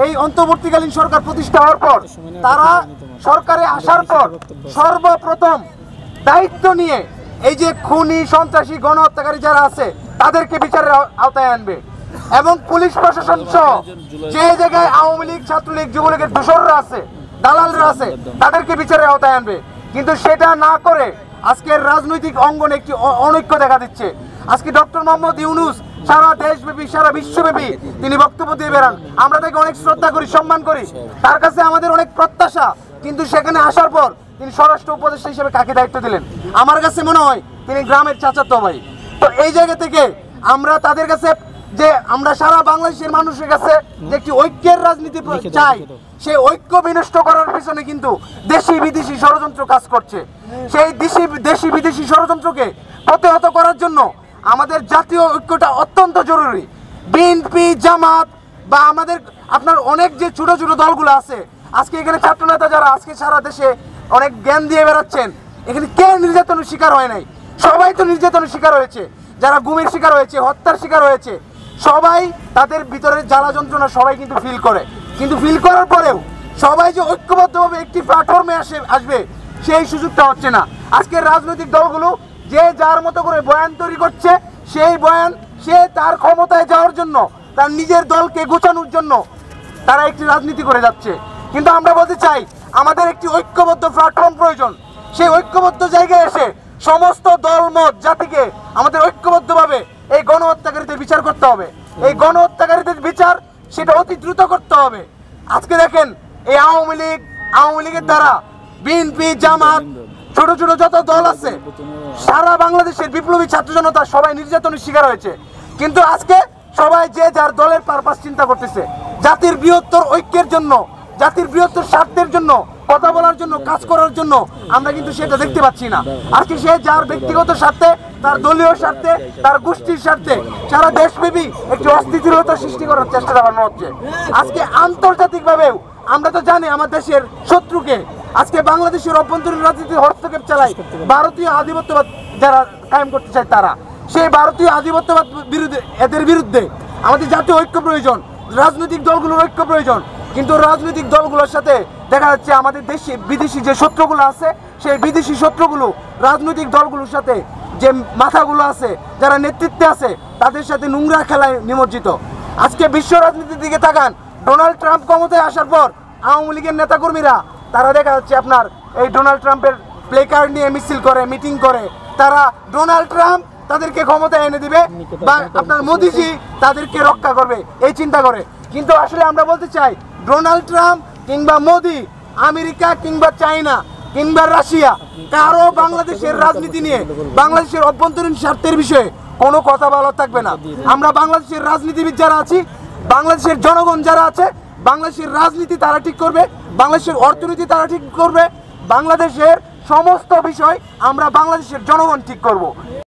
এই অন্তর্বর্তীকালীন সরকার প্রতিষ্ঠা হওয়ার পর তারা সরকারে আসার পর সর্বপ্রথম দায়িত্ব নিয়ে এই যে খুনি সন্ত্রাসী গণহত্যাকারী যারা আছে তাদেরকে বিচারের আওতায় আনবে এবং পুলিশ প্রশাসন সহ যে জায়গায় আওয়ামী লীগ ছাত্রলীগ যুবলীগের দোসররা আছে দালালরা আছে তাদেরকে বিচারের আওতায় আনবে। কিন্তু সেটা না করে আজকের রাজনৈতিক অঙ্গনে একটি অনৈক্য দেখা দিচ্ছে। আজকে ডক্টর মোহাম্মদ ইউনূস সারা দেশব্যাপী সারা বিশ্বব্যাপী তিনি বক্তব্য দিয়ে বেড়ান, আমরা তাকে অনেক শ্রদ্ধা করি সম্মান করি, তার কাছে আমাদের অনেক প্রত্যাশা। কিন্তু সেখানে আসার পর তিনি স্বরাষ্ট্র উপদেষ্টা হিসেবে কাকে দায়িত্ব দিলেন? আমার কাছে মনে হয় তিনি গ্রামের চাচাতো ভাই। তো এই জায়গা থেকে আমরা তাদের কাছে যে আমরা সারা বাংলাদেশের মানুষের কাছে যে একটি ঐক্যের রাজনীতি চাই, সেই ঐক্য বিনষ্ট করার পিছনে কিন্তু দেশি বিদেশি ষড়যন্ত্র কাজ করছে। সেই দেশি বিদেশি ষড়যন্ত্রকে প্রতিহত করার জন্য আমাদের জাতীয় ঐক্যটা অত্যন্ত জরুরি। বিএনপি জামাত বা আমাদের আপনার অনেক যে ছোট ছোট দলগুলো আছে, আজকে এখানে ছাত্রনেতা যারা আজকে সারা দেশে অনেক জ্ঞান দিয়ে বেড়াচ্ছেন, এখানে কে নির্যাতনের শিকার হয় নাই? সবাই তো নির্যাতনের শিকার হয়েছে, যারা গুমের শিকার হয়েছে, হত্যার শিকার হয়েছে, সবাই তাদের ভিতরে জ্বালা যন্ত্রণা সবাই কিন্তু ফিল করে। কিন্তু ফিল করার পরেও সবাই যে ঐক্যবদ্ধভাবে একটি প্ল্যাটফর্মে আসবে সেই সুযোগটা হচ্ছে না। আজকের রাজনৈতিক দলগুলো যে যার মতো করে বয়ান তৈরি করছে, সেই বয়ান সে তার ক্ষমতায় যাওয়ার জন্য, তার নিজের দলকে গোছানোর জন্য তারা একটি রাজনীতি করে যাচ্ছে। কিন্তু আমরা বলতে চাই আমাদের একটি ঐক্যবদ্ধ প্ল্যাটফর্ম প্রয়োজন। সেই ঐক্যবদ্ধ জায়গায় এসে সমস্ত দলমত জাতিকে আমাদের ঐক্যবদ্ধভাবে এই গণহত্যাকারীদের বিচার করতে হবে। এই গণহত্যাকারীদের বিচার সেটা অতি দ্রুত করতে হবে। আজকে দেখেন এই আওয়ামী লীগের দ্বারা বিএনপি জামাত ছোট ছোট যত দল আছে সারা বাংলাদেশের বিপ্লবী ছাত্র জনতা সবাই নির্যাতনের শিকার হয়েছে। কিন্তু আজকে সবাই যে যার দলের পারপাস চিন্তা করতেছে, জাতির বৃহত্তর ঐক্যের জন্য, জাতির বৃহত্তর স্বার্থের জন্য কথা বলার জন্য, কাজ করার জন্য আমরা কিন্তু সেটা দেখতে পাচ্ছি না। আজকে সে যার ব্যক্তিগত স্বার্থে, তার দলীয় স্বার্থে, তার গোষ্ঠীর স্বার্থে সারা দেশব্যাপী একটি অস্থিতিশীলতা সৃষ্টি করার চেষ্টা চালানো হচ্ছে। আজকে আন্তর্জাতিকভাবেও আমরা তো জানি আমার দেশের শত্রুকে, আজকে বাংলাদেশের অভ্যন্তরীণ রাজনীতির হস্তক্ষেপ চালায় ভারতীয় আধিপত্যবাদ যারা কায়েম করতে চায় তারা। সেই ভারতীয় আধিপত্যবাদ এদের বিরুদ্ধে আমাদের জাতীয় ঐক্য প্রয়োজন, রাজনৈতিক দলগুলোর ঐক্য প্রয়োজন। কিন্তু রাজনৈতিক দলগুলোর সাথে দেখা যাচ্ছে আমাদের দেশে বিদেশি যে শত্রুগুলো আছে, সেই বিদেশি শত্রুগুলো রাজনৈতিক দলগুলোর সাথে যে মাথাগুলো আছে, যারা নেতৃত্বে আছে, তাদের সাথে নোংরা খেলায় নিমজ্জিত। আজকে বিশ্ব রাজনীতির দিকে তাকান, ডোনাল্ড ট্রাম্প ক্ষমতায় আসার পর আওয়ামী লীগের নেতাকর্মীরা তারা দেখা যাচ্ছে আপনার এই ডোনাল্ড ট্রাম্পের প্লে কার্ড নিয়ে মিছিল করে, মিটিং করে, তারা ডোনাল্ড ট্রাম্প তাদেরকে ক্ষমতায় এনে দিবে বা আপনার মোদিজি তাদেরকে রক্ষা করবে এই চিন্তা করে। কিন্তু আসলে আমরা বলতে চাই ডোনাল্ড ট্রাম্প কিংবা মোদি, আমেরিকা কিংবা চায়না কিংবা রাশিয়া কারো বাংলাদেশের রাজনীতি নিয়ে, বাংলাদেশের অভ্যন্তরীণ স্বার্থের বিষয়ে কোনো কথা বলা থাকবে না। আমরা বাংলাদেশের রাজনীতিবিদ যারা আছি, বাংলাদেশের জনগণ যারা আছে, বাংলাদেশের রাজনীতি তারা ঠিক করবে, বাংলাদেশের অর্থনীতি তারা ঠিক করবে, বাংলাদেশের সমস্ত বিষয় আমরা বাংলাদেশের জনগণ ঠিক করব।